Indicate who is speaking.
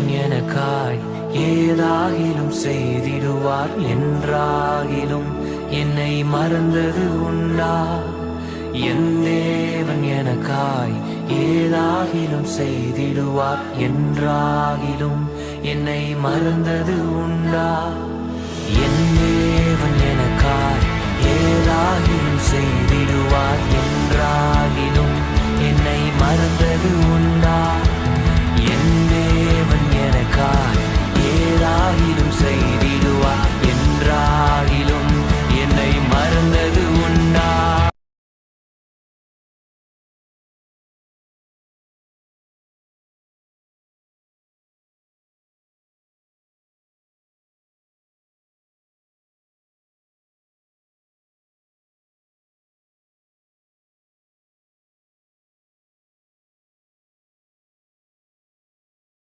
Speaker 1: தேவன் எனக்காய் ஏதாகிலும் செய்திடுவார் என்றாகிலும் என்னை மறந்தது உண்டா? என் தேவன் எனக்காய் ஏதாகிலும் செய்திடுவார் என்றாகிலும் என்னை மறந்தது உண்டா? என் தேவன் எனக்காய் ஏதாகிலும் செய்திடுவார் என்றாகிலும் என்னை மறந்தது உண்டா?